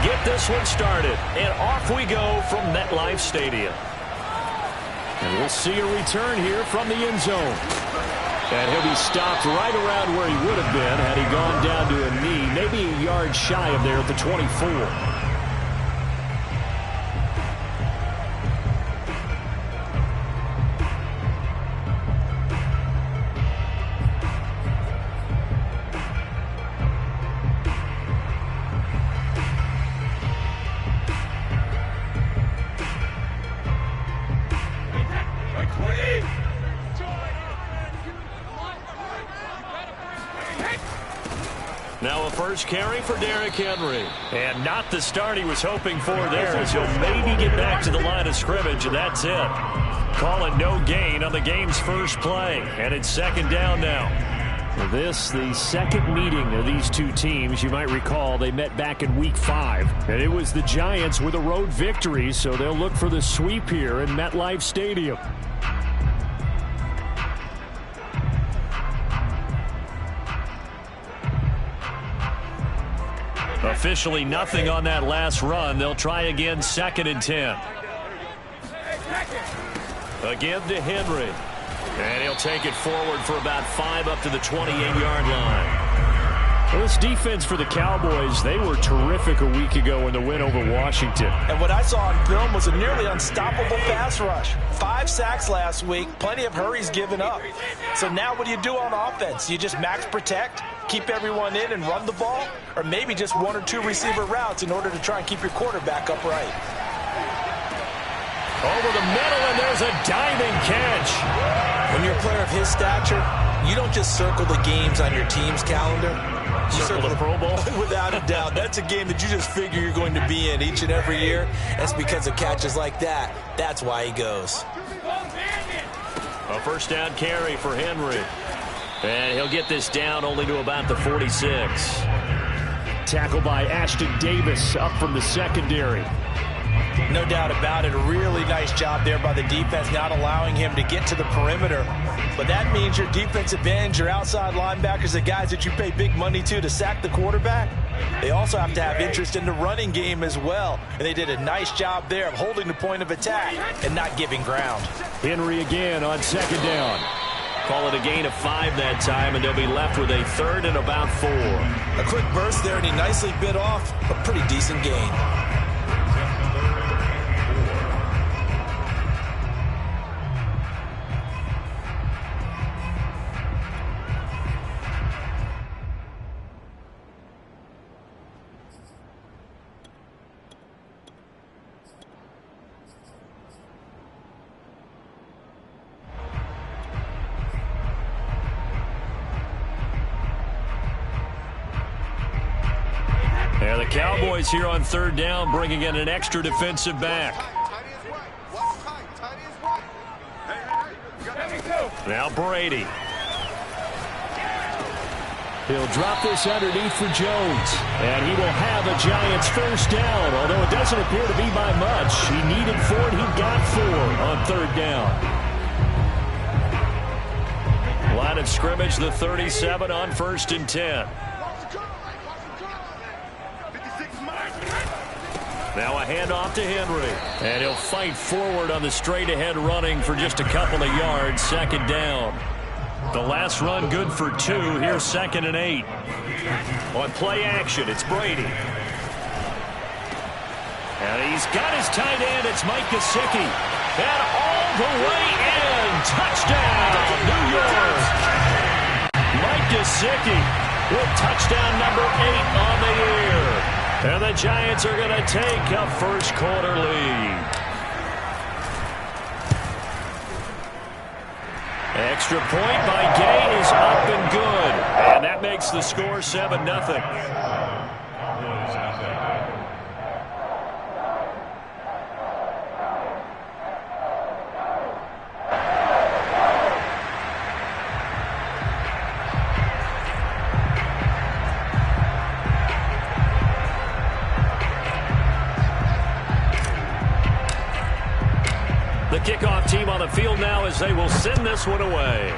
get this one started. And off we go from MetLife Stadium. And we'll see a return here from the end zone. And he'll be stopped right around where he would have been had he gone down to a knee, maybe a yard shy of there at the 24. Now a first carry for Derrick Henry. And not the start he was hoping for there, as he'll maybe get back to the line of scrimmage, and that's it. Call it no gain on the game's first play. And it's second down now. This, the second meeting of these two teams. You might recall they met back in Week 5. And it was the Giants with a road victory, so they'll look for the sweep here in MetLife Stadium. Officially nothing on that last run. They'll try again, 2nd and 10. Again to Henry. And he'll take it forward for about 5 up to the 28-yard line. Well, this defense for the Cowboys, they were terrific a week ago in the win over Washington. And what I saw on film was a nearly unstoppable pass rush. 5 sacks last week, plenty of hurries given up. So now what do you do on offense? You just max protect, keep everyone in and run the ball, or maybe just 1 or 2 receiver routes in order to try and keep your quarterback upright. Over the middle, and there's a diving catch. When you're a player of his stature, you don't just circle the games on your team's calendar. You circle the Pro Bowl? Without a doubt. That's a game that you just figure you're going to be in each and every year. That's because of catches like that. That's why he goes. A first down carry for Henry. And he'll get this down only to about the 46. Tackled by Ashton Davis up from the secondary. No doubt about it. A really nice job there by the defense, not allowing him to get to the perimeter. But that means your defensive ends, your outside linebackers, the guys that you pay big money to sack the quarterback, they also have to have interest in the running game as well. And they did a nice job there of holding the point of attack and not giving ground. Henry again on 2nd down. Call it a gain of 5 that time, and they'll be left with a 3rd and about 4. A quick burst there, and he nicely bit off a pretty decent gain. And the Cowboys here on 3rd down, bringing in an extra defensive back. Now Brady. He'll drop this underneath for Jones. And he will have a Giants first down, although it doesn't appear to be by much. He needed 4, and he got 4 on 3rd down. Line of scrimmage, the 37 on 1st and 10. Now a handoff to Henry. And he'll fight forward on the straight-ahead running for just a couple of yards. 2nd down. The last run good for 2. Here's 2nd and 8. On play action, it's Brady. And he's got his tight end. It's Mike Gesicki. And all the way in. Touchdown, New York. Mike Gesicki with touchdown number 8 on the year. And the Giants are going to take a first quarter lead. Extra point by Gay is up and good. And that makes the score 7-0. The kickoff team on the field now as they will send this one away.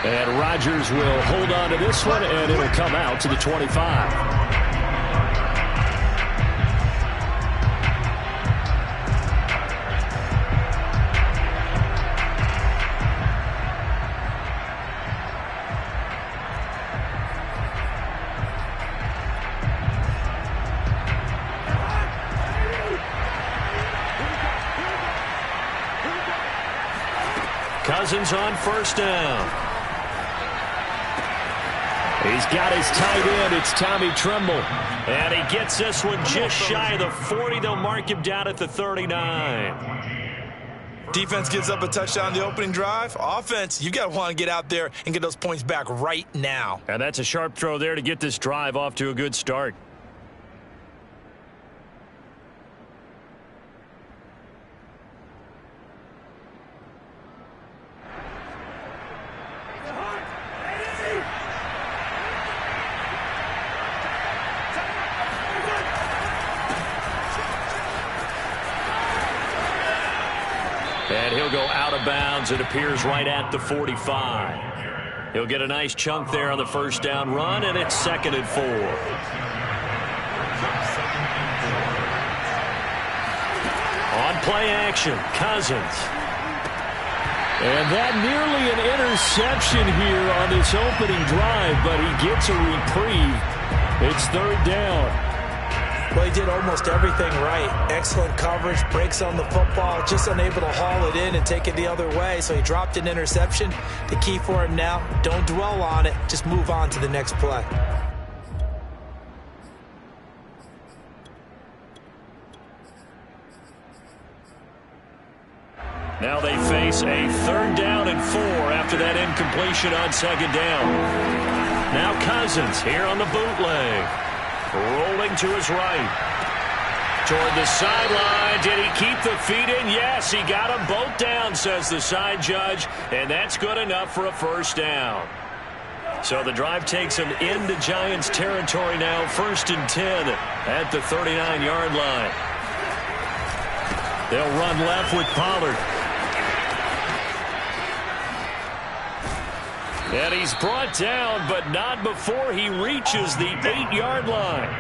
And Rodgers will hold on to this one, and it'll come out to the 25. Cousins on first down. He's got his tight end. It's Tommy Tremble. And he gets this one just shy of the 40. They'll mark him down at the 39. Defense gives up a touchdown the opening drive. Offense, you got to want to get out there and get those points back right now. And that's a sharp throw there to get this drive off to a good start. And he'll go out of bounds. It appears right at the 45. He'll get a nice chunk there on the first down run, and it's 2nd and 4. On play action, Cousins. And that nearly an interception here on this opening drive, but he gets a reprieve. It's 3rd down. Well, he did almost everything right. Excellent coverage, breaks on the football, just unable to haul it in and take it the other way. So he dropped an interception. The key for him now, don't dwell on it. Just move on to the next play. Now they face a 3rd down and 4 after that incompletion on 2nd down. Now Cousins here on the bootleg. Rolling to his right. Toward the sideline. Did he keep the feet in? Yes, he got them both down, says the side judge. And that's good enough for a first down. So the drive takes him into Giants territory now. 1st and 10 at the 39-yard line. They'll run left with Pollard. And he's brought down, but not before he reaches the 8-yard line.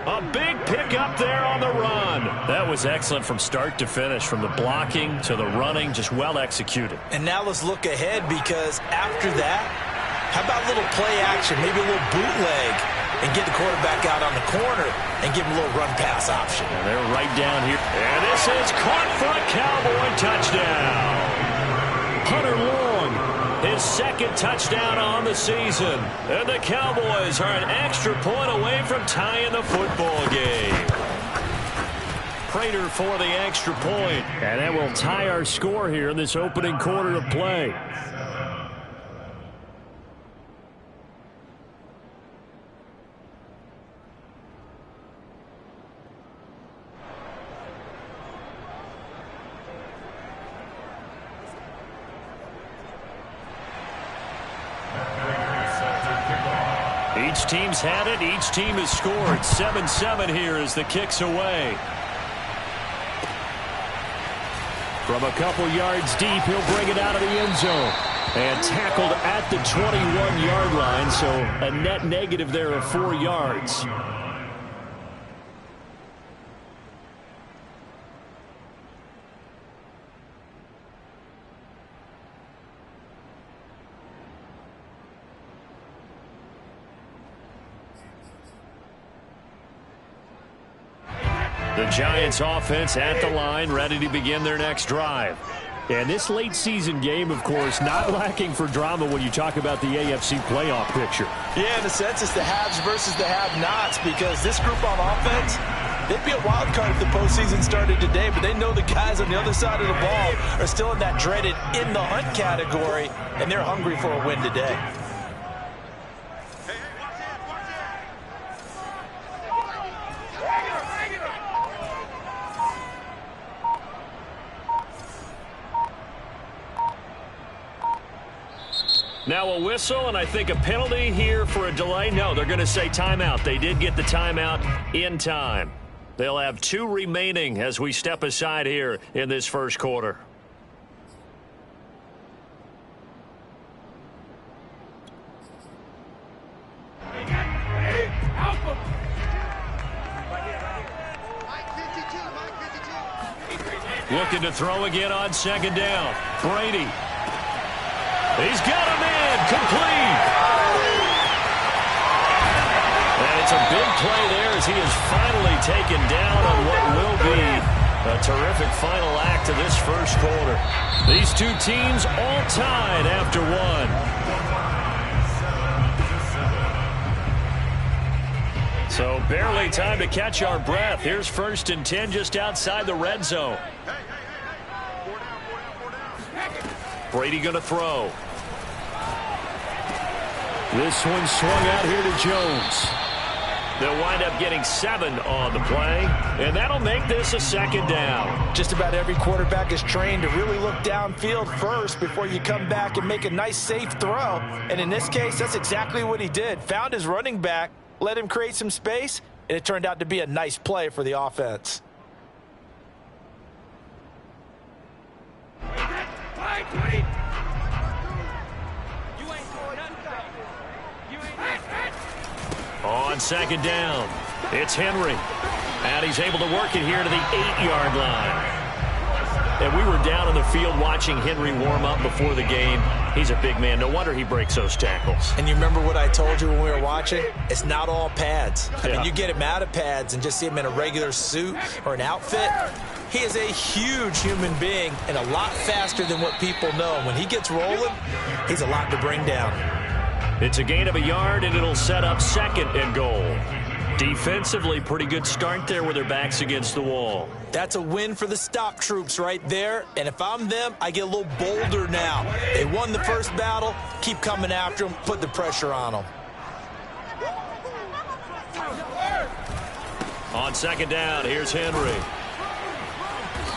A big pickup there on the run. That was excellent from start to finish, from the blocking to the running, just well executed. And now let's look ahead, because after that, how about a little play action, maybe a little bootleg, and get the quarterback out on the corner and give him a little run-pass option. And they're right down here. And this is caught for a Cowboy touchdown. Hunter Long, his 2nd touchdown on the season. And the Cowboys are an extra point away from tying the football game. Prater for the extra point. And that will tie our score here in this opening quarter of play. Each team's had it. Each team has scored. 7-7 here as the kick's away. From a couple yards deep, he'll bring it out of the end zone. And tackled at the 21-yard line, so a net negative there of 4 yards. The Giants offense at the line, ready to begin their next drive. And this late season game, of course, not lacking for drama when you talk about the AFC playoff picture. Yeah, in a sense, it's the haves versus the have-nots, because this group on offense, they'd be a wild card if the postseason started today, but they know the guys on the other side of the ball are still in that dreaded in-the-hunt category, and they're hungry for a win today. Now a whistle, and I think a penalty here for a delay. No, they're going to say timeout. They did get the timeout in time. They'll have 2 remaining as we step aside here in this first quarter. Looking to throw again on second down. Brady. He's got him in. Complete. And it's a big play there as he is finally taken down on what will be a terrific final act of this first quarter. These two teams all tied after one. So barely time to catch our breath. Here's 1st and 10 just outside the red zone. Brady going to throw. This one swung out here to Jones. They'll wind up getting 7 on the play, and that'll make this a second down. Just about every quarterback is trained to really look downfield first before you come back and make a nice, safe throw. And in this case, that's exactly what he did. Found his running back, let him create some space, and it turned out to be a nice play for the offense. On second down, it's Henry. And he's able to work it here to the 8-yard line. And we were down on the field watching Henry warm up before the game. He's a big man. No wonder he breaks those tackles. And you remember what I told you when we were watching? It's not all pads. I Yeah. mean, you get him out of pads and just see him in a regular suit or an outfit. He is a huge human being and a lot faster than what people know. When he gets rolling, he's a lot to bring down. It's a gain of a yard, and it'll set up 2nd and goal. Defensively, pretty good start there with their backs against the wall. That's a win for the stop troops right there. And if I'm them, I get a little bolder now. They won the first battle. Keep coming after them. Put the pressure on them. On second down, here's Henry.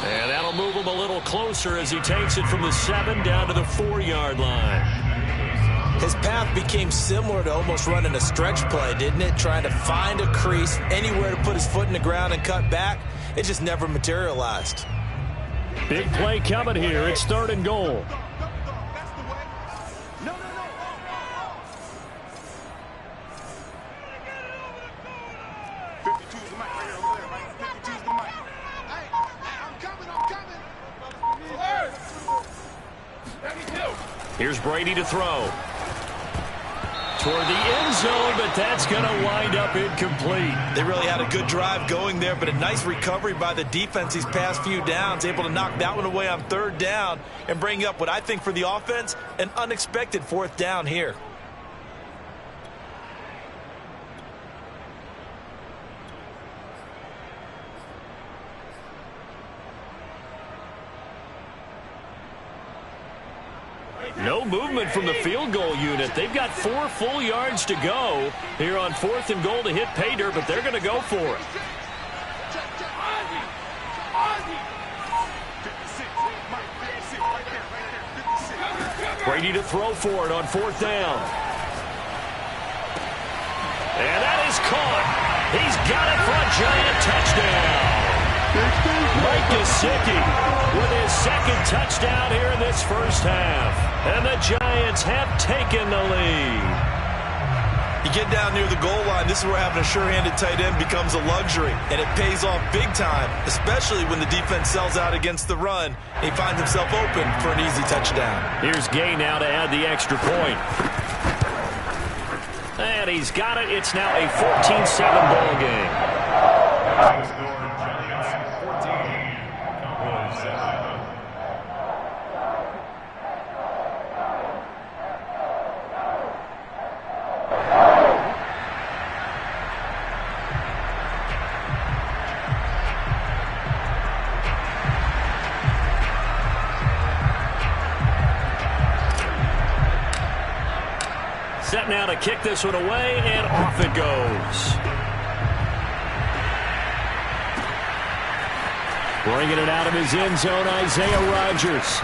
And that'll move him a little closer as he takes it from the 7 down to the 4-yard line. His path became similar to almost running a stretch play, didn't it? Trying to find a crease, anywhere to put his foot in the ground and cut back. It just never materialized. Big play coming here. It's 3rd and goal. Here's Brady to throw. Toward the end zone, but that's going to wind up incomplete. They really had a good drive going there, but a nice recovery by the defense these past few downs, able to knock that one away on 3rd down and bring up what I think for the offense, an unexpected 4th down here. No movement from the field goal unit. They've got 4 full yards to go here on 4th and goal to hit pay dirt, but they're going to go for it. Brady to throw for it on 4th down. And that is caught. He's got it for a giant touchdown. Mike Gesicki with his 2nd touchdown here in this first half. And the Giants have taken the lead. You get down near the goal line, this is where having a sure-handed tight end becomes a luxury, and it pays off big time, especially when the defense sells out against the run, and he finds himself open for an easy touchdown. Here's Gay now to add the extra point. And he's got it. It's now a 14-7 ball game. Set now to kick this one away, and off it goes. Bringing it out of his end zone, Isaiah Rodgers.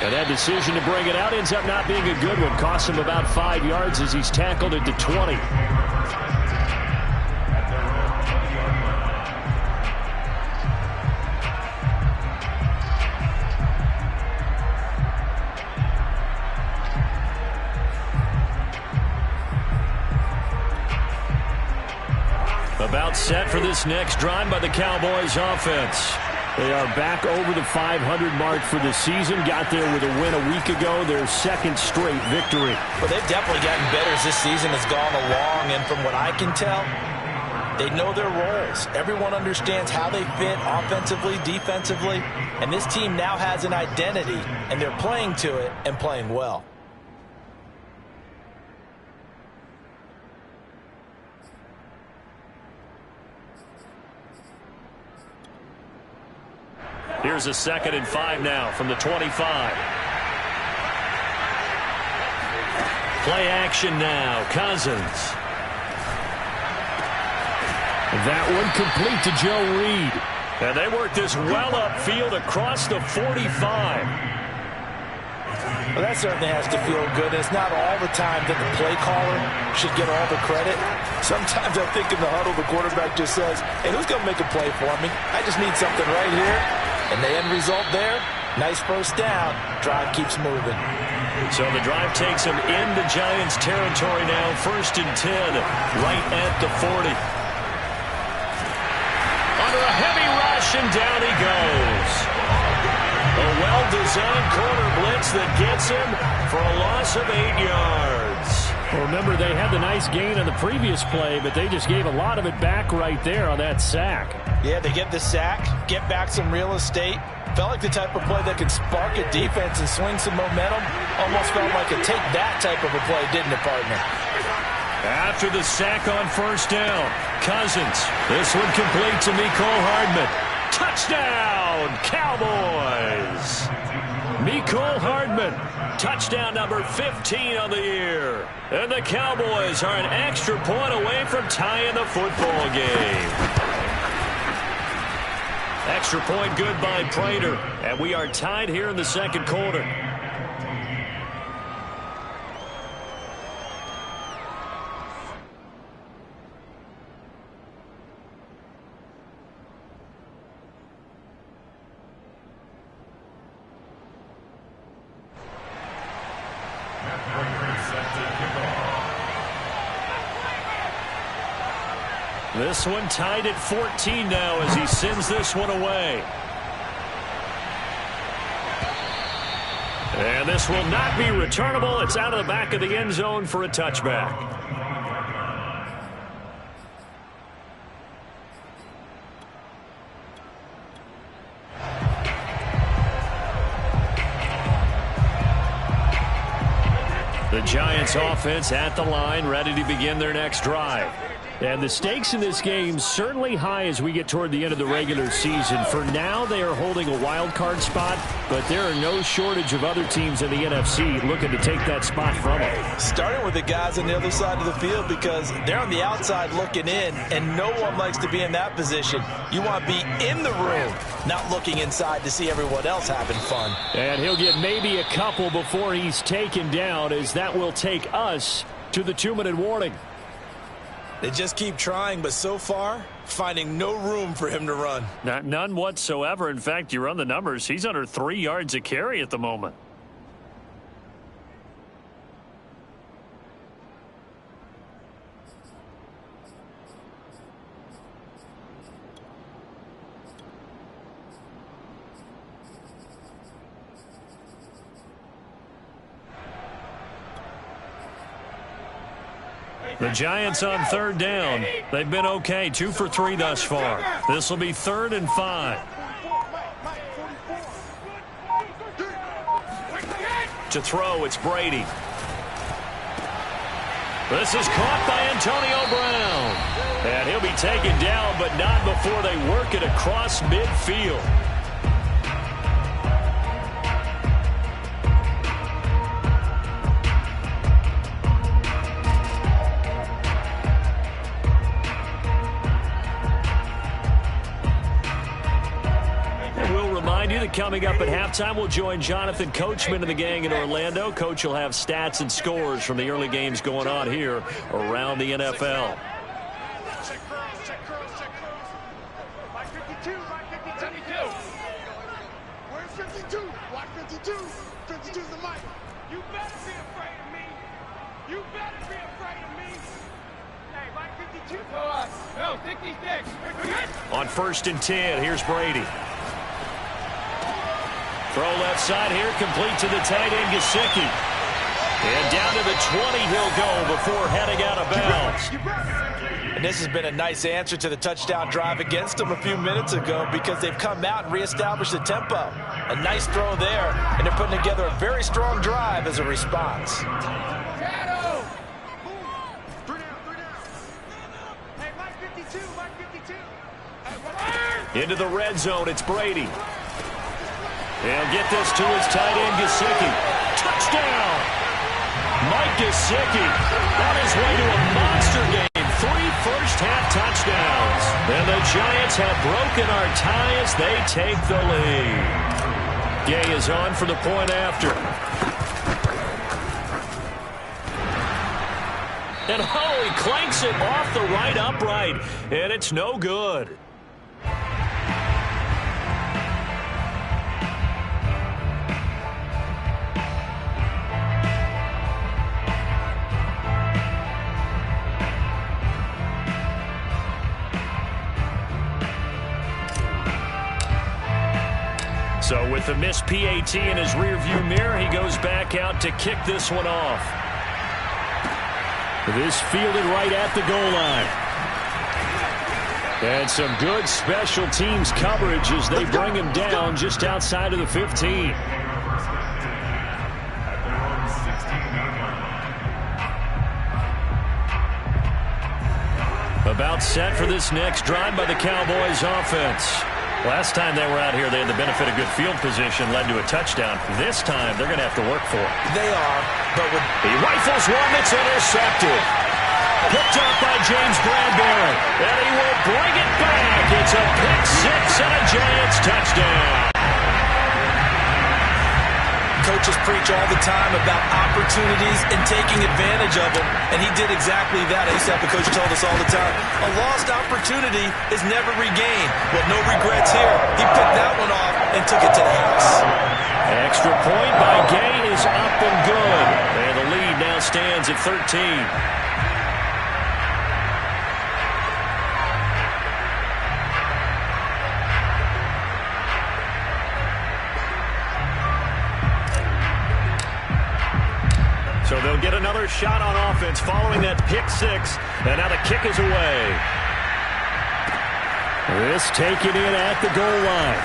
And that decision to bring it out ends up not being a good one. Costs him about 5 yards as he's tackled at the 20. About set for this next drive by the Cowboys offense. They are back over the 500 mark for the season. Got there with a win a week ago, their second straight victory. Well, they've definitely gotten better as this season has gone along, and from what I can tell, they know their roles. Everyone understands how they fit offensively, defensively, and this team now has an identity, and they're playing to it and playing well. Here's a 2nd and 5 now from the 25. Play action now. Cousins. That one complete to Joe Reed. And they work this well upfield across the 45. Well, that certainly has to feel good. It's not all the time that the play caller should get all the credit. Sometimes I think in the huddle, the quarterback just says, hey, who's going to make a play for me? I just need something right here. And the end result there, nice first down. Drive keeps moving. So the drive takes him into Giants territory now. 1st and 10, right at the 40. Under a heavy rush, and down he goes. A well-designed corner blitz that gets him for a loss of 8 yards. Well, remember, they had the nice gain on the previous play, but they just gave a lot of it back right there on that sack. Yeah, they get the sack, get back some real estate. Felt like the type of play that could spark a defense and swing some momentum. Almost felt like a take that type of a play, didn't it, partner? After the sack on 1st down, Cousins. This one complete to Mecole Hardman. Touchdown, Cowboys! Mecole Hardman, touchdown number 15 on the year. And the Cowboys are an extra point away from tying the football game. Extra point good by Prater. And we are tied here in the 2nd quarter. This one tied at 14 now as he sends this one away. And this will not be returnable. It's out of the back of the end zone for a touchback. The Giants offense at the line, ready to begin their next drive. And the stakes in this game certainly high as we get toward the end of the regular season. For now, they are holding a wild card spot, but there are no shortage of other teams in the NFC looking to take that spot from them. Starting with the guys on the other side of the field because they're on the outside looking in, and no one likes to be in that position. You want to be in the room, not looking inside to see everyone else having fun. And he'll get maybe a couple before he's taken down, as that will take us to the 2-minute warning. They just keep trying, but so far, finding no room for him to run. None whatsoever. In fact, you run the numbers. He's under 3 yards a carry at the moment. The Giants on 3rd down. They've been okay, 2 for 3 thus far. This will be 3rd and 5. To throw, it's Brady. This is caught by Antonio Brown. And he'll be taken down, but not before they work it across midfield. Coming up at halftime, we'll join Jonathan Coachman and the gang in Orlando. Coach will have stats and scores from the early games going on here around the NFL. Where's 52? Watch 52. 52's the mic. You better be afraid of me. You better be afraid of me. Hey, Mike 52. No, 66. On 1st and 10, here's Brady. Throw left side here, complete to the tight end, Gesicki. And down to the 20 he'll go before heading out of bounds. And this has been a nice answer to the touchdown drive against them a few minutes ago because they've come out and reestablished the tempo. A nice throw there, and they're putting together a very strong drive as a response. Into the red zone, it's Brady. He'll get this to his tight end, Gesicki. Touchdown! Mike Gesicki on his way to a monster game. 3 first-half touchdowns. And the Giants have broken our tie as they take the lead. Gay is on for the point after. And he clanks it off the right upright. And it's no good. So with the missed PAT in his rearview mirror, he goes back out to kick this one off. This fielded right at the goal line. And some good special teams coverage as they bring him down just outside of the 15. About set for this next drive by the Cowboys offense. Last time they were out here, they had the benefit of good field position, led to a touchdown. This time, they're going to have to work for it. They are, but with... He rifles one that's intercepted. Picked up by James Bradbury, and he will bring it back. It's a pick six and a Giants touchdown. Coaches preach all the time about opportunities and taking advantage of them, and he did exactly that. I used to have the coach told us all the time, a lost opportunity is never regained. Well, no regrets here. He picked that one off and took it to the house. Extra point by Gay is up and good, and the lead now stands at 13. So they'll get another shot on offense following that pick six. And now the kick is away. This taken in at the goal line.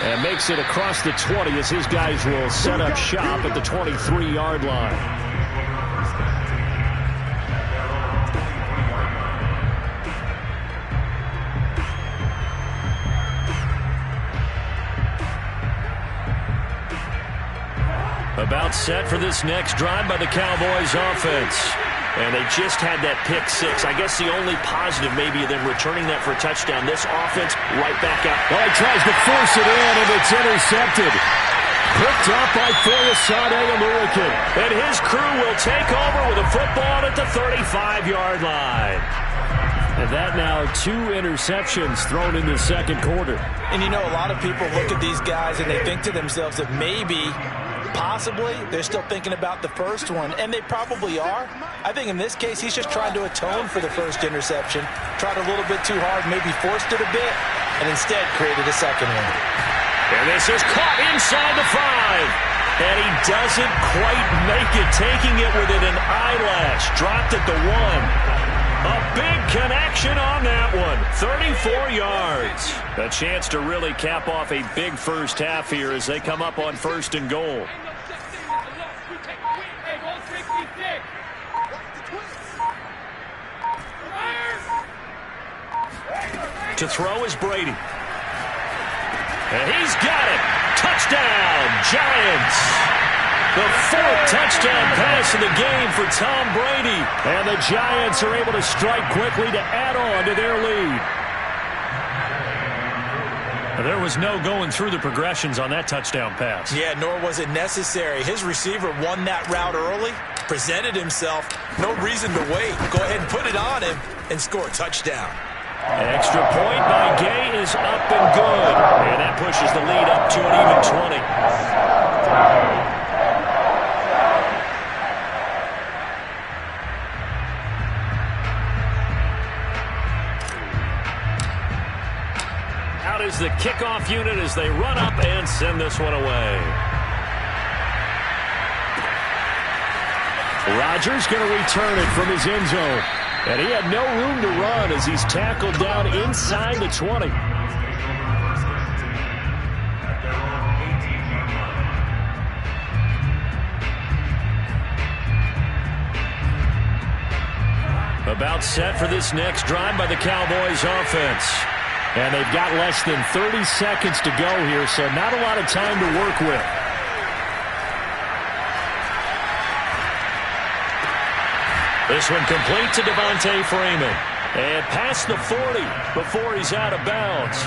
And makes it across the 20 as his guys will set up shop at the 23-yard line. About set for this next drive by the Cowboys offense. And they just had that pick six. I guess the only positive maybe of them returning that for a touchdown. This offense right back out. Well, he tries to force it in, and it's intercepted. Picked up by Foyesade American. And his crew will take over with a football at the 35-yard line. And that now 2 interceptions thrown in the second quarter. And you know, a lot of people look at these guys and they think to themselves that maybe, possibly, they're still thinking about the first one, and they probably are. I think in this case, he's just trying to atone for the first interception, tried a little bit too hard, maybe forced it a bit, and instead created a second one. And this is caught inside the 5. And he doesn't quite make it, taking it within an eyelash. Dropped at the 1. A big connection on that one. 34 yards. A chance to really cap off a big first half here as they come up on 1st and goal. To throw is Brady. And he's got it. Touchdown, Giants. The 4th touchdown pass of the game for Tom Brady. And the Giants are able to strike quickly to add on to their lead. There was no going through the progressions on that touchdown pass. Yeah, nor was it necessary. His receiver won that route early, presented himself. No reason to wait. Go ahead and put it on him and score a touchdown. Extra point by Gay is up and good. And that pushes the lead up to an even 20. Is the kickoff defensive unit as they run up and send this one away. Rodgers going to return it from his end zone. And he had no room to run as he's tackled down inside the 20. About set for this next drive by the Cowboys offense. And they've got less than 30 seconds to go here, so not a lot of time to work with. This one complete to Devontae Freeman. And past the 40 before he's out of bounds.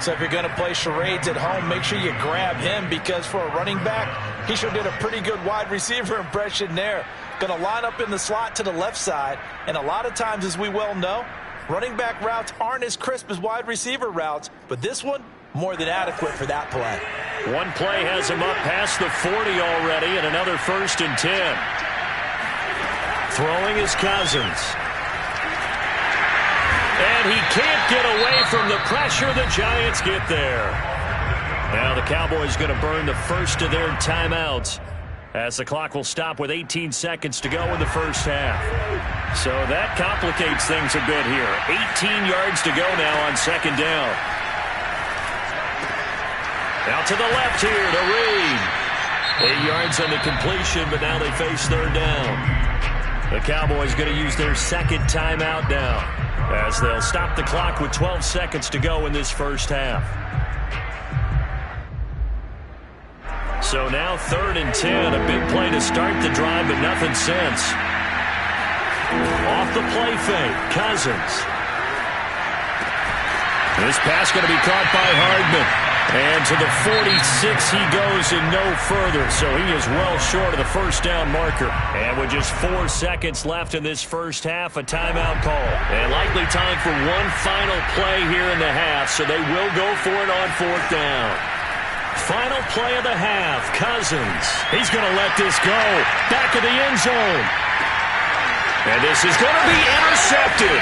So if you're going to play charades at home, make sure you grab him, because for a running back, he sure did a pretty good wide receiver impression there. Going to line up in the slot to the left side. And a lot of times, as we well know, running back routes aren't as crisp as wide receiver routes. But this one, more than adequate for that play. One play has him up past the 40 already, and another 1st and 10. Throwing is Cousins. And he can't get away from the pressure. The Giants get there. Now the Cowboys going to burn the first of their timeouts, as the clock will stop with 18 seconds to go in the first half. So that complicates things a bit here. 18 yards to go now on second down. Out to the left here to Reed. 8 yards on the completion, but now they face third down. The Cowboys going to use their second timeout now, as they'll stop the clock with 12 seconds to go in this first half. So now 3rd and 10, a big play to start the drive, but nothing since. Off the play fake, Cousins. This pass going to be caught by Hardman. And to the 46 he goes and no further, so he is well short of the first down marker. And with just 4 seconds left in this first half, a timeout call. And likely time for one final play here in the half, so they will go for it on 4th down. Final play of the half, Cousins. He's going to let this go. Back of the end zone. And this is going to be intercepted.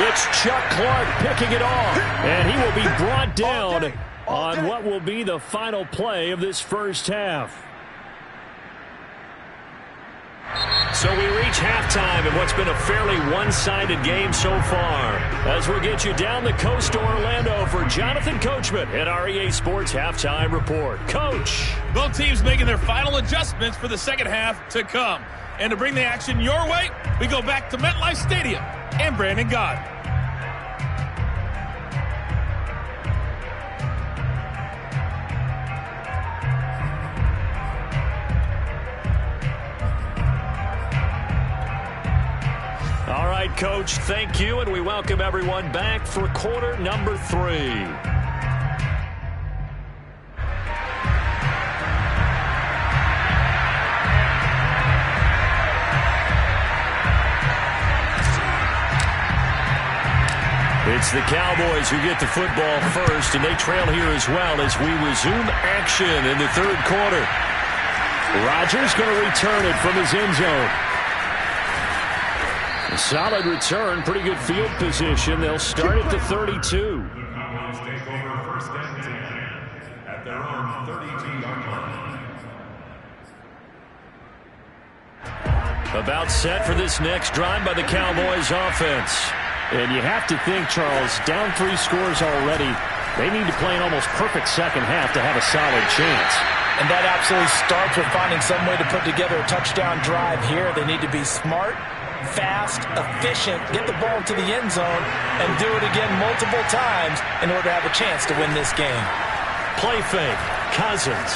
It's Chuck Clark picking it off. And he will be brought down on what will be the final play of this first half. So we reach halftime in what's been a fairly one-sided game so far, as we'll get you down the coast to Orlando for Jonathan Coachman at our EA Sports Halftime Report. Coach. Both teams making their final adjustments for the second half to come. And to bring the action your way, we go back to MetLife Stadium and Brandon Gott. All right, Coach, thank you, and we welcome everyone back for quarter number 3. It's the Cowboys who get the football first, and they trail here as well as we resume action in the 3rd quarter. Rodgers going to return it from his end zone. A solid return, pretty good field position. They'll start at the 32. Cowboys take over 1st and 10 at their own 32-yard line. About set for this next drive by the Cowboys offense. And you have to think, Charles, down 3 scores already. They need to play an almost perfect second half to have a solid chance. And that absolutely starts with finding some way to put together a touchdown drive here. They need to be smart, fast, efficient, get the ball to the end zone, and do it again multiple times in order to have a chance to win this game. Play fake, Cousins.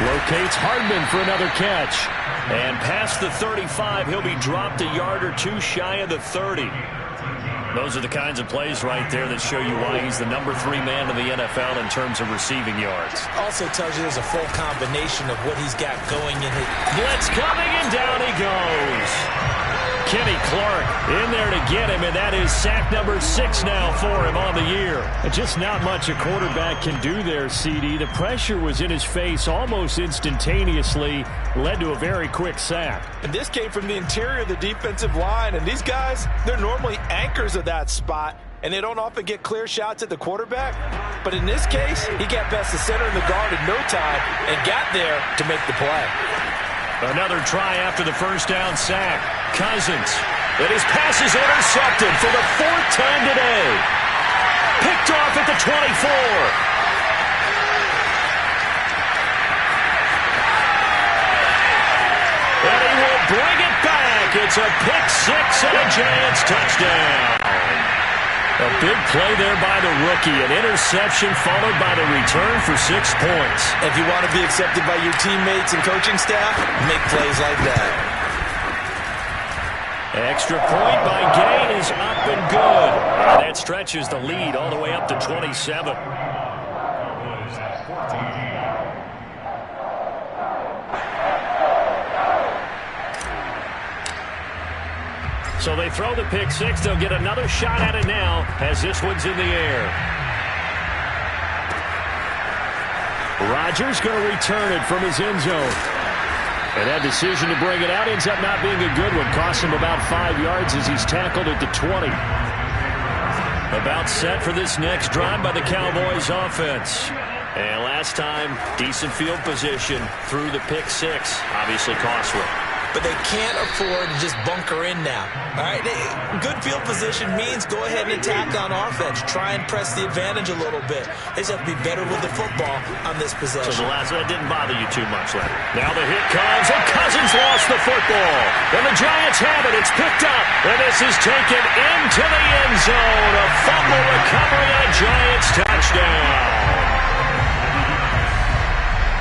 Locates Hardman for another catch. And past the 35, he'll be dropped a yard or 2 shy of the 30. Those are the kinds of plays right there that show you why he's the number 3 man in the NFL in terms of receiving yards. Also tells you there's a full combination of what he's got going in his... Blitz coming, and down he goes. Kenny Clark in there to get him, and that is sack number 6 now for him on the year. And just not much a quarterback can do there, CD. The pressure was in his face almost instantaneously, led to a very quick sack. And this came from the interior of the defensive line, and these guys, they're normally anchors of that spot. and they don't often get clear shots at the quarterback. But in this case, he got past the center and the guard in no time and got there to make the play. Another try after the first down sack. Cousins. And his pass is intercepted for the 4th time today. Picked off at the 24. And he will bring it back. It's a pick six and a Giants touchdown. A big play there by the rookie. An interception followed by the return for 6 points. If you want to be accepted by your teammates and coaching staff, make plays like that. Extra point by Gay is up and good. And that stretches the lead all the way up to 27. So they throw the pick six. They'll get another shot at it now as this one's in the air. Rodgers going to return it from his end zone. And that decision to bring it out ends up not being a good one. Costs him about 5 yards as he's tackled at the 20. About set for this next drive by the Cowboys offense. And last time, decent field position through the pick six. Obviously costly. But they can't afford to just bunker in now. All right, good field position means go ahead and attack on offense. Try and press the advantage a little bit. They just have to be better with the football on this possession. So the last one didn't bother you too much, Larry. Now the hit comes, and Cousins lost the football. And the Giants have it. It's picked up. And this is taken into the end zone. A fumble recovery and a Giants touchdown.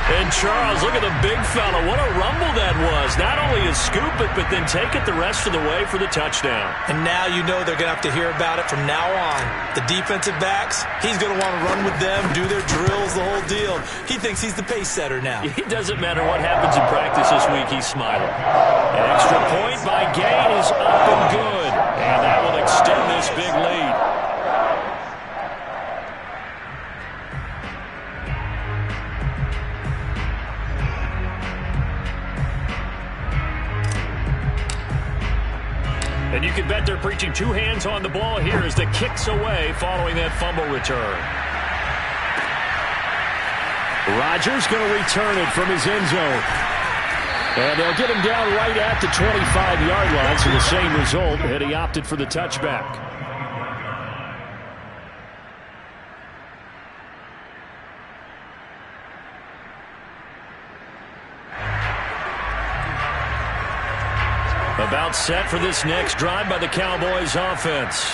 And Charles, look at the big fella. What a rumble that was. Not only scoop it, but then take it the rest of the way for the touchdown. And now you know they're going to have to hear about it from now on. The defensive backs, he's going to want to run with them, do their drills, the whole deal. He thinks he's the pace setter now. It doesn't matter what happens in practice this week. He's smiling. An extra point by Gay is up and good. And that will extend this big lead. And you can bet they're preaching two hands on the ball here as the kick's away following that fumble return. Rodgers going to return it from his end zone. And they'll get him down right at the 25-yard line, so the same result, and he opted for the touchback. About set for this next drive by the Cowboys offense.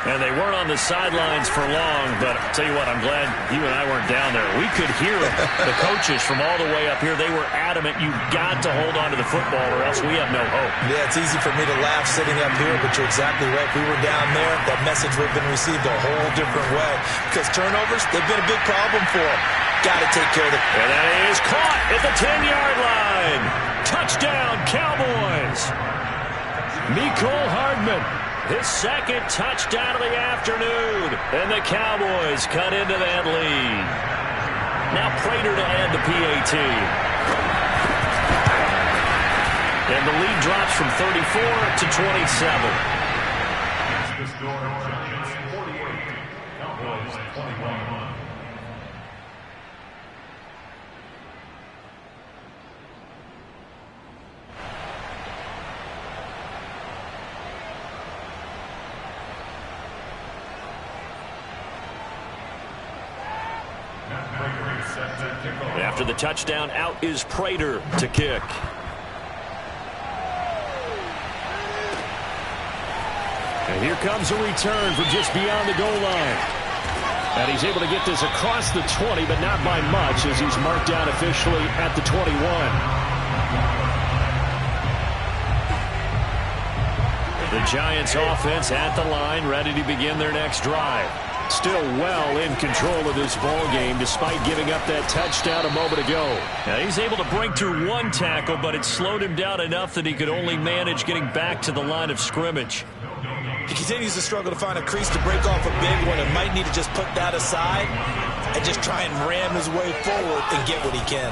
And they weren't on the sidelines for long, but I'll tell you what, I'm glad you and I weren't down there. We could hear them. The coaches from all the way up here, they were adamant, you've got to hold on to the football or else we have no hope. Yeah, it's easy for me to laugh sitting up here, but you're exactly right. If we were down there, that message would have been received a whole different way. Because turnovers, they've been a big problem for them. Got to take care of it. And that is caught at the 10-yard line. Touchdown, Cowboys. Mecole Hardman, his second touchdown of the afternoon. And the Cowboys cut into that lead. Now Prater to add the PAT. And the lead drops from 34 to 27. The score, Giants 48, Cowboys 21. After the touchdown, out is Prater to kick. And here comes a return from just beyond the goal line. And he's able to get this across the 20, but not by much as he's marked down officially at the 21. The Giants offense at the line, ready to begin their next drive. Still well in control of this ball game despite giving up that touchdown a moment ago. Now he's able to break through one tackle, but it slowed him down enough that he could only manage getting back to the line of scrimmage. He continues to struggle to find a crease to break off a big one and might need to just put that aside and just try and ram his way forward and get what he can.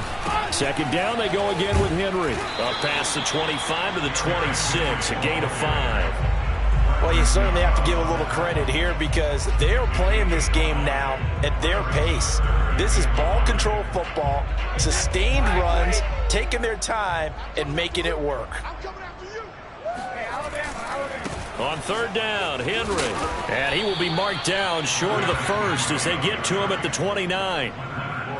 Second down, they go again with Henry. Up past the 25 to the 26, a gain of 5. Well, you certainly have to give a little credit here because they're playing this game now at their pace. This is ball control football, sustained runs, taking their time, and making it work. On third down, Henry. And he will be marked down short of the first as they get to him at the 29.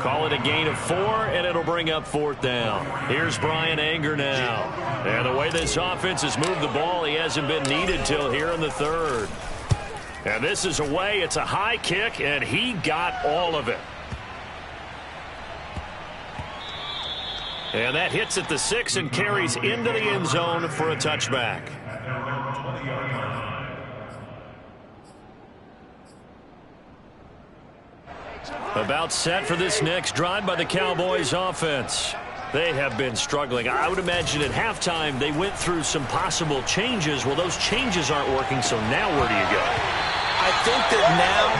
Call it a gain of 4, and it'll bring up fourth down. Here's Brian Anger now. And the way this offense has moved the ball, he hasn't been needed till here in the third. And this is away. It's a high kick, and he got all of it. And that hits at the 6 and carries into the end zone for a touchback. About set for this next drive by the Cowboys offense. They have been struggling. I would imagine at halftime they went through some possible changes. Well, those changes aren't working, so now where do you go? I think that now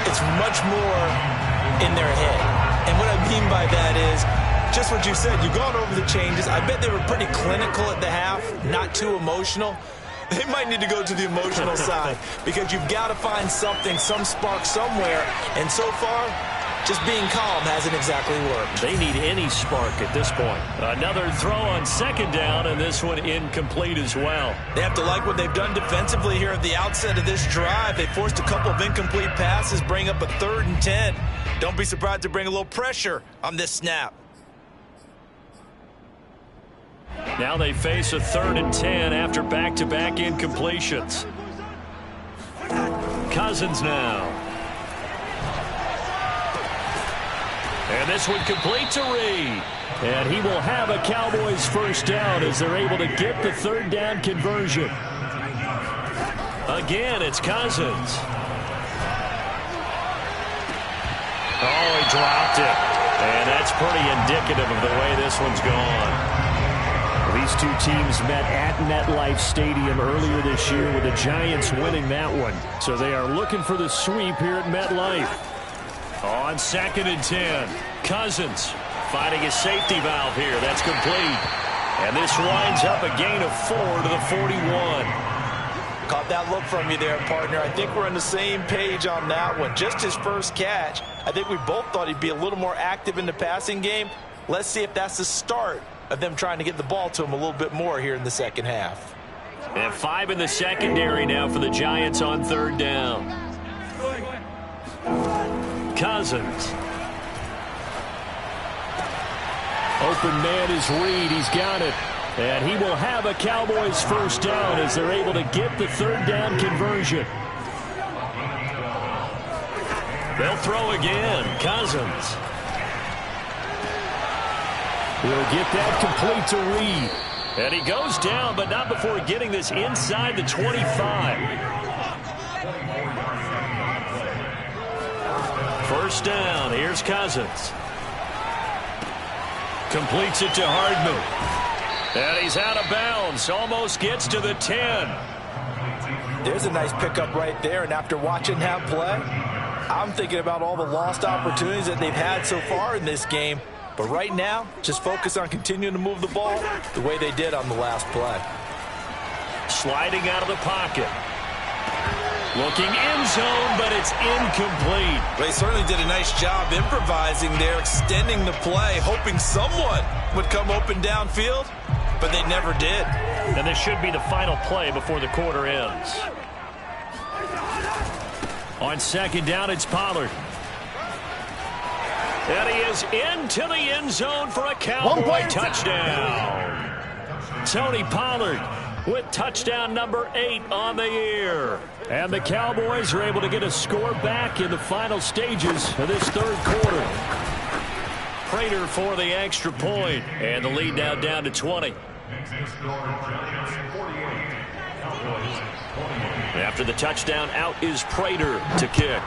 it's much more in their head. And what I mean by that is just what you said. You've gone over the changes. I bet they were pretty clinical at the half, not too emotional. They might need to go to the emotional side because you've got to find something, some spark somewhere. And so far, just being calm hasn't exactly worked. They need any spark at this point. Another throw on second down, and this one incomplete as well. They have to like what they've done defensively here at the outset of this drive. They forced a couple of incomplete passes, bring up a 3rd and 10. Don't be surprised to bring a little pressure on this snap. Now they face a 3rd and 10 after back-to-back incompletions. Cousins now. And this one complete to Reed. And he will have a Cowboys first down as they're able to get the 3rd down conversion. Again, it's Cousins. Oh, he dropped it. And that's pretty indicative of the way this one's gone. These two teams met at MetLife Stadium earlier this year with the Giants winning that one. So they are looking for the sweep here at MetLife. On 2nd and 10, Cousins finding a safety valve here. That's complete. And this winds up a gain of 4 to the 41. Caught that look from you there, partner. I think we're on the same page on that one. Just his first catch. I think we both thought he'd be a little more active in the passing game. Let's see if that's the start of them trying to get the ball to him a little bit more here in the second half. And 5 in the secondary now for the Giants on 3rd down. Cousins. Open man is Reed. He's got it. And he will have a Cowboys first down as they're able to get the 3rd down conversion. They'll throw again. Cousins. He'll get that complete to Reed. And he goes down, but not before getting this inside the 25. First down. Here's Cousins. Completes it to Hardman. And he's out of bounds. Almost gets to the 10. There's a nice pickup right there. And after watching that play, I'm thinking about all the lost opportunities that they've had so far in this game. But right now, just focus on continuing to move the ball the way they did on the last play. Sliding out of the pocket. Looking end zone, but it's incomplete. They certainly did a nice job improvising there, extending the play, hoping someone would come open downfield, but they never did. And this should be the final play before the quarter ends. On 2nd down, it's Pollard. And he is into the end zone for a Cowboy touchdown. Tony Pollard with touchdown number 8 on the year. And the Cowboys are able to get a score back in the final stages of this 3rd quarter. Prater for the extra point. And the lead now down to 20. After the touchdown, out is Prater to kick.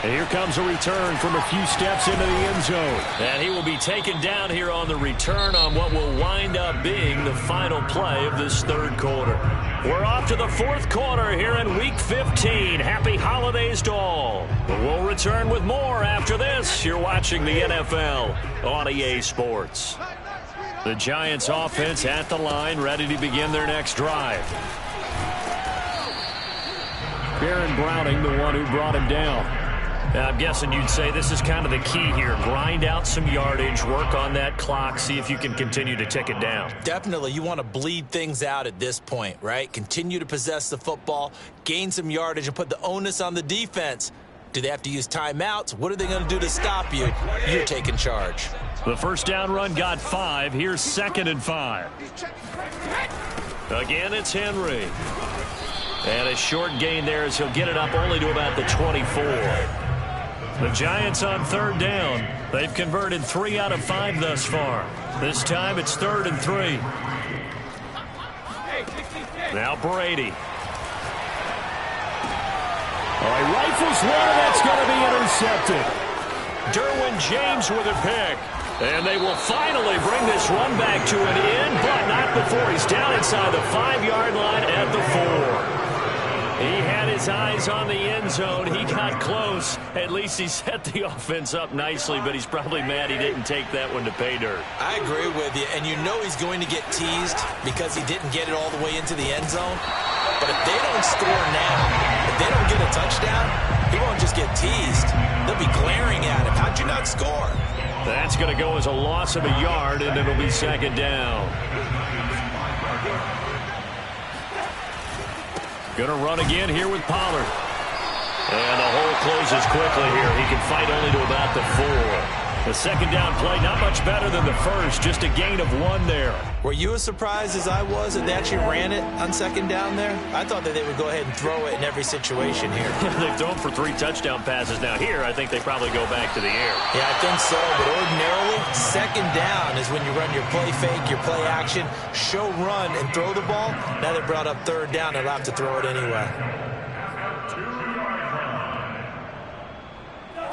And here comes a return from a few steps into the end zone. And he will be taken down here on the return on what will wind up being the final play of this 3rd quarter. We're off to the 4th quarter here in Week 15. Happy holidays to all. We'll return with more after this. You're watching the NFL on EA Sports. Night, night, sweetheart. The Giants offense at the line, ready to begin their next drive. Baron Browning, the one who brought him down. Now, I'm guessing you'd say this is kind of the key here. Grind out some yardage, work on that clock, see if you can continue to tick it down. Definitely, you want to bleed things out at this point, right? Continue to possess the football, gain some yardage, and put the onus on the defense. Do they have to use timeouts? What are they going to do to stop you? You're taking charge. The first down run got 5. Here's 2nd and 5. Again, it's Henry. And a short gain there as he'll get it up only to about the 24. The Giants on 3rd down. They've converted 3 out of 5 thus far. This time it's 3rd and 3. Now Brady. Oh, he rifles one, and that's going to be intercepted. Derwin James with a pick. And they will finally bring this run back to an end, but not before he's down inside the 5-yard line at the 4. He had his eyes on the end zone. He got close. At least he set the offense up nicely, but he's probably mad he didn't take that one to pay dirt. I agree with you, and you know he's going to get teased because he didn't get it all the way into the end zone. But if they don't score now, if they don't get a touchdown, he won't just get teased. They'll be glaring at him. How'd you not score? That's going to go as a loss of a yard, and it'll be 2nd down. Going to run again here with Pollard. And the hole closes quickly here. He can fight only to about the 4. The 2nd down play, not much better than the first. Just a gain of 1 there. Were you as surprised as I was that they actually ran it on 2nd down there? I thought that they would go ahead and throw it in every situation here. They've thrown for 3 touchdown passes now. Here, I think they probably go back to the air. Yeah, I think so. But ordinarily, 2nd down is when you run your play fake, your play action, show run, and throw the ball. Now they brought up 3rd down. They'll have to throw it anyway.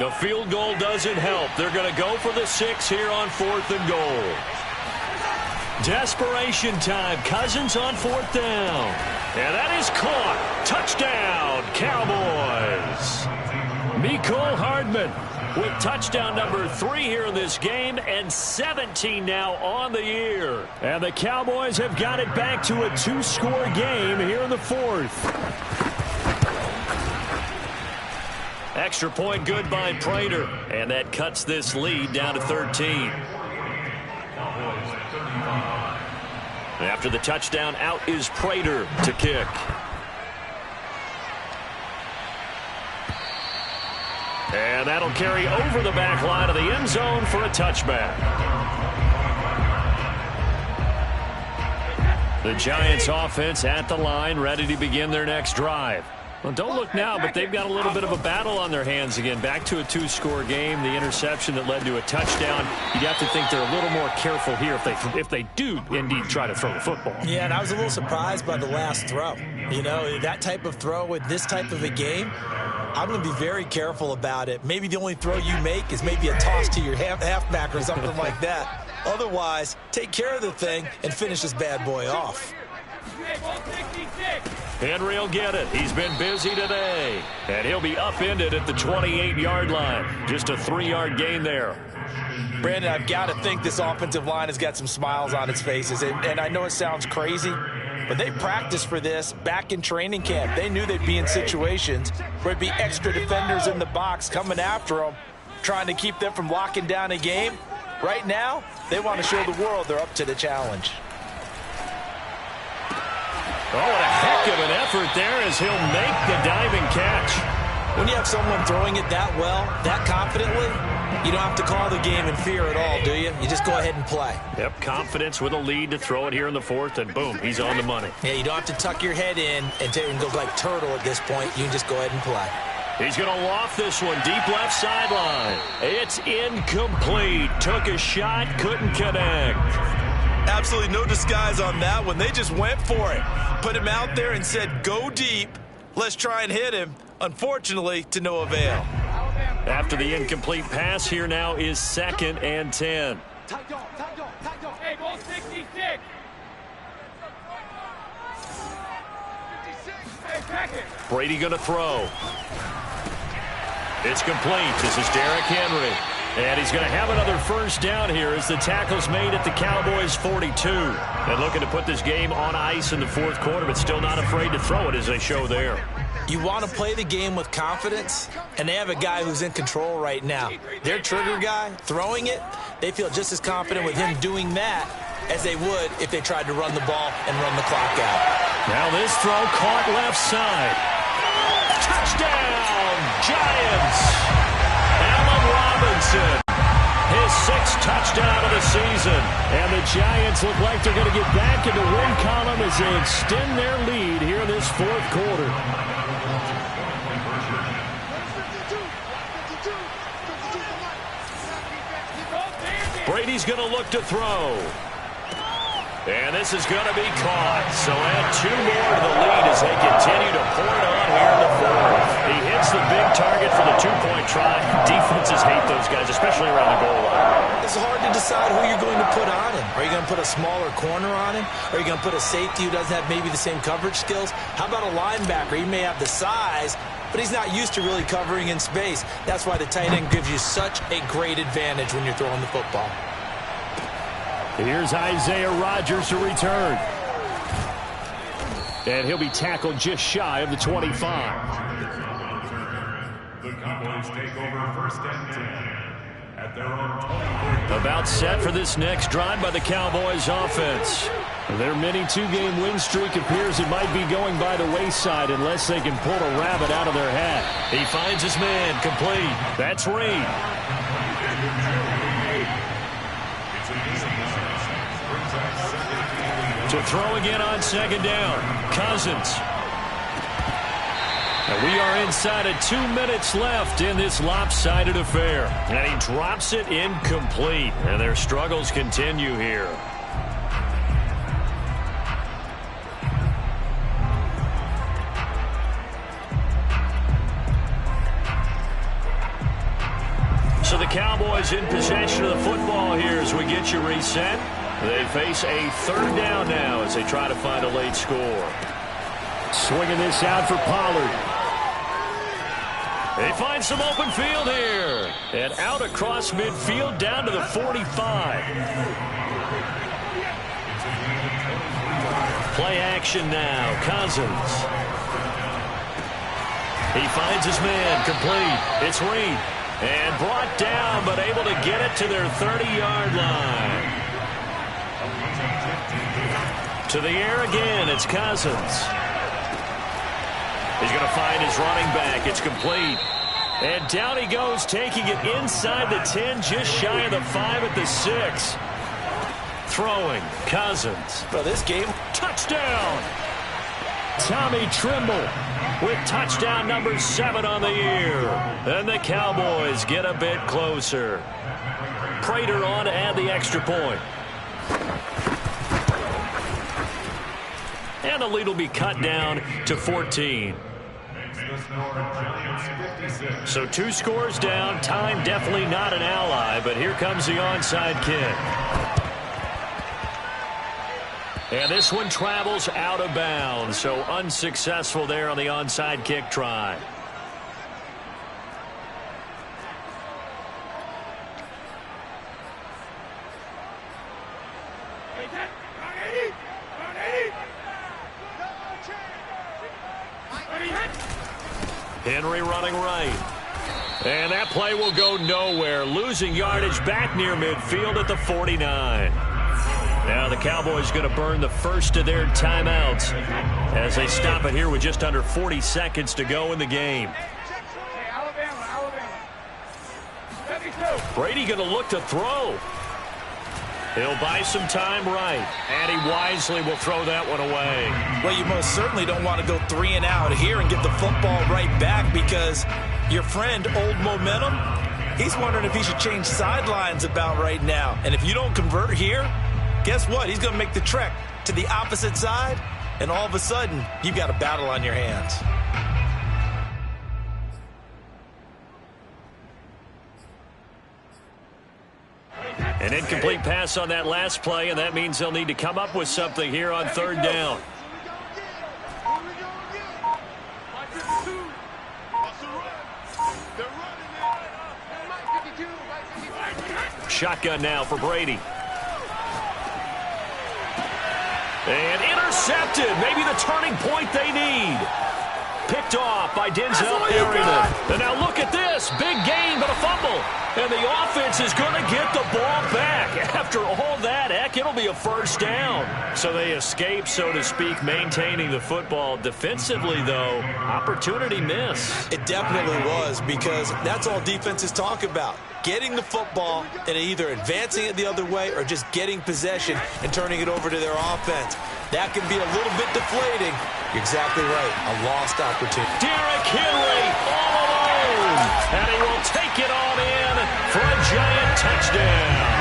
The field goal doesn't help. They're going to go for the 6 here on 4th and goal. Desperation time. Cousins on 4th down. And that is caught. Touchdown, Cowboys. Mecole Hardman with touchdown number 3 here in this game, and 17 now on the year. And the Cowboys have got it back to a 2-score game here in the 4th. Extra point good by Prater, and that cuts this lead down to 13. After the touchdown, out is Prater to kick. And that'll carry over the back line of the end zone for a touchback. The Giants offense at the line, ready to begin their next drive. Well, don't look now, but they've got a little bit of a battle on their hands again. Back to a 2-score game. The interception that led to a touchdown. You'd have to think they're a little more careful here if they do indeed try to throw the football. Yeah, and I was a little surprised by the last throw. You know, that type of throw with this type of a game, I'm going to be very careful about it. Maybe the only throw you make is maybe a toss to your halfback or something like that. Otherwise, take care of the thing and finish this bad boy off. Henry will get it. He's been busy today. And he'll be upended at the 28-yard line. Just a 3-yard gain there. Brandon, I've got to think this offensive line has got some smiles on its faces. And I know it sounds crazy, but they practiced for this back in training camp. They knew they'd be in situations where there'd be extra defenders in the box coming after them, trying to keep them from locking down a game. Right now, they want to show the world they're up to the challenge. Oh, what a heck of an effort there as he'll make the diving catch. When you have someone throwing it that well, that confidently, you don't have to call the game in fear at all, do you? You just go ahead and play. Yep, confidence with a lead to throw it here in the 4th, and boom, he's on the money. Yeah, you don't have to tuck your head in and go like turtle at this point. You can just go ahead and play. He's going to loft this one deep left sideline. It's incomplete. Took a shot, couldn't connect. Absolutely no disguise on that one. They just went for it. Put him out there and said, go deep. Let's try and hit him. Unfortunately, to no avail. After the incomplete pass, here now is 2nd and 10. Hey, ball 66. Brady going to throw. It's complete. This is Derrick Henry. And he's going to have another first down here as the tackle's made at the Cowboys' 42. And looking to put this game on ice in the fourth quarter, but still not afraid to throw it as they show there. You want to play the game with confidence, and they have a guy who's in control right now. Their trigger guy, throwing it, they feel just as confident with him doing that as they would if they tried to run the ball and run the clock out. Now this throw caught left side. Touchdown, Giants! Allen Robinson, his 6th touchdown of the season. And the Giants look like they're going to get back in the win column as they extend their lead here in this fourth quarter. Brady's going to look to throw. And this is going to be caught. So add 2 more to the lead as they continue to pour it on here in the fourth. He hits the big target for the 2-point try. Defenses hate those guys, especially around the goal line. It's hard to decide who you're going to put on him. Are you going to put a smaller corner on him? Are you going to put a safety who doesn't have maybe the same coverage skills? How about a linebacker? He may have the size, but he's not used to really covering in space. That's why the tight end gives you such a great advantage when you're throwing the football. Here's Isaiah Rodgers to return. And he'll be tackled just shy of the 25. The Cowboys take over first and 10 at their own 20. About set for this next drive by the Cowboys offense. Their mini 2-game win streak appears it might be going by the wayside unless they can pull a rabbit out of their hat. He finds his man complete. That's Reed. To throw again on second down. Cousins. And we are inside of 2 minutes left in this lopsided affair. And he drops it incomplete. And their struggles continue here. So the Cowboys in possession of the football here as we get you reset. They face a 3rd down now as they try to find a late score. Swinging this out for Pollard. They find some open field here. And out across midfield down to the 45. Play action now. Cousins. He finds his man complete. It's Reed. And brought down, but able to get it to their 30-yard line. To the air again, it's Cousins. He's going to find his running back. It's complete. And down he goes, taking it inside the 10, just shy of the 5 at the 6. Throwing, Cousins. Bro, this game, touchdown! Tommy Trimble with touchdown number 7 on the year. And the Cowboys get a bit closer. Prater on to add the extra point. And the lead will be cut down to 14. So 2 scores down. Time definitely not an ally, but here comes the onside kick. And this one travels out of bounds, so unsuccessful there on the onside kick try. Henry running right. And that play will go nowhere. Losing yardage back near midfield at the 49. Now the Cowboys going to burn the first of their timeouts as they stop it here with just under 40 seconds to go in the game. Brady going to look to throw. He'll buy some time right, and he wisely will throw that one away. Well, you most certainly don't want to go 3 and out here and get the football right back because your friend, Old Momentum, he's wondering if he should change sidelines about right now. And if you don't convert here, guess what? He's going to make the trek to the opposite side, and all of a sudden, you've got a battle on your hands. An incomplete pass on that last play, and that means they'll need to come up with something here on 3rd down. shotgun now for Brady. And intercepted. Maybe the turning point they need. Picked off by Denzel Perryman. And now look at this. Big gain, but a fumble. And the offense is going to get the ball back. After all that, heck, it'll be a first down. So they escape, so to speak, maintaining the football. Defensively, though, opportunity miss. It definitely was, because that's all defenses talk about. Getting the football and either advancing it the other way or just getting possession and turning it over to their offense. That can be a little bit deflating. You're exactly right. A lost opportunity. Derrick Henry all alone. And he will take it on in for a giant touchdown.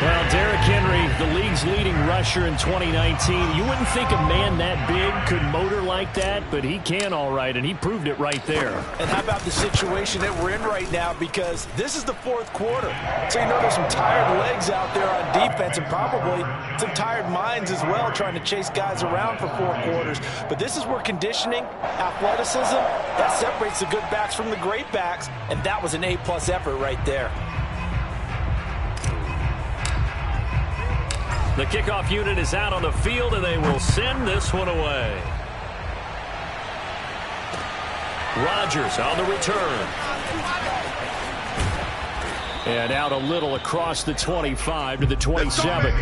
Well, Derrick Henry, the league's leading rusher in 2019. You wouldn't think a man that big could motor like that, but he can all right, and he proved it right there. And how about the situation that we're in right now, because this is the fourth quarter. So you know there's some tired legs out there on defense and probably some tired minds as well trying to chase guys around for 4 quarters. But this is where conditioning, athleticism, that separates the good backs from the great backs, and that was an A-plus effort right there. The kickoff unit is out on the field, and they will send this one away. Rodgers on the return. And out a little across the 25 to the 27. The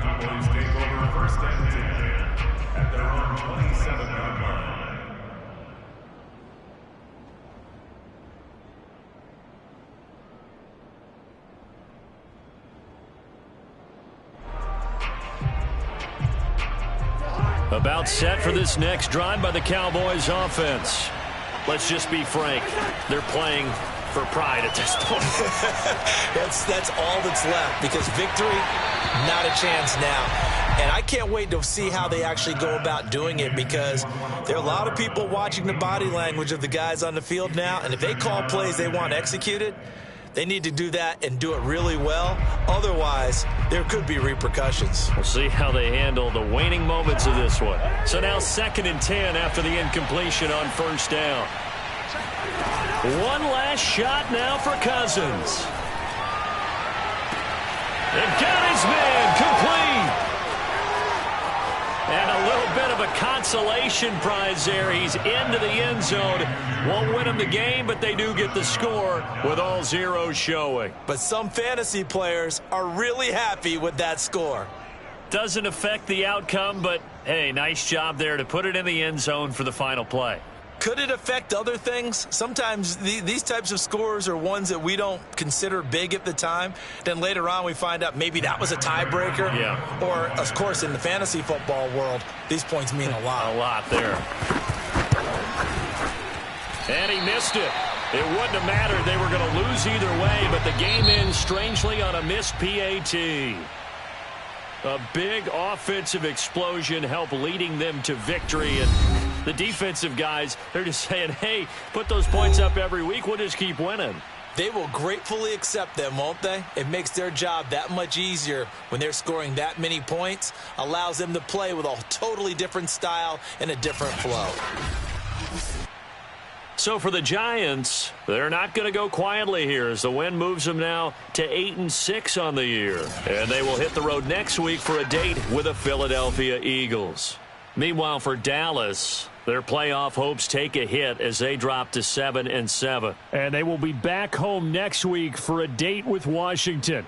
Cowboys take over first and 10 at their own 27-yard line. About set for this next drive by the Cowboys offense. Let's just be frank. They're playing for pride at this point. That's all that's left, because victory, not a chance now. And I can't wait to see how they actually go about doing it, because there are a lot of people watching the body language of the guys on the field now, and if they call plays they want executed, they need to do that and do it really well. Otherwise, there could be repercussions. We'll see how they handle the waning moments of this one. So now 2nd and 10 after the incompletion on first down. One last shot now for Cousins. And got his man complete. And a little bit of a consolation prize there. He's into the end zone. Won't win them the game, but they do get the score with all zeros showing. But some fantasy players are really happy with that score. Doesn't affect the outcome, but, hey, nice job there to put it in the end zone for the final play. Could it affect other things? Sometimes these types of scores are ones that we don't consider big at the time. Then later on we find out maybe that was a tiebreaker. Yeah. Or, of course, in the fantasy football world, these points mean a lot. A lot there. And he missed it. It wouldn't have mattered. They were going to lose either way, but the game ends strangely on a missed PAT. A big offensive explosion helped leading them to victory. And the defensive guys, they're just saying, hey, put those points up every week. We'll just keep winning. They will gratefully accept them, won't they? It makes their job that much easier when they're scoring that many points. Allows them to play with a totally different style and a different flow. So for the Giants, they're not going to go quietly here as the win moves them now to 8-6 on the year. And they will hit the road next week for a date with the Philadelphia Eagles. Meanwhile, for Dallas, their playoff hopes take a hit as they drop to 7-7. And they will be back home next week for a date with Washington.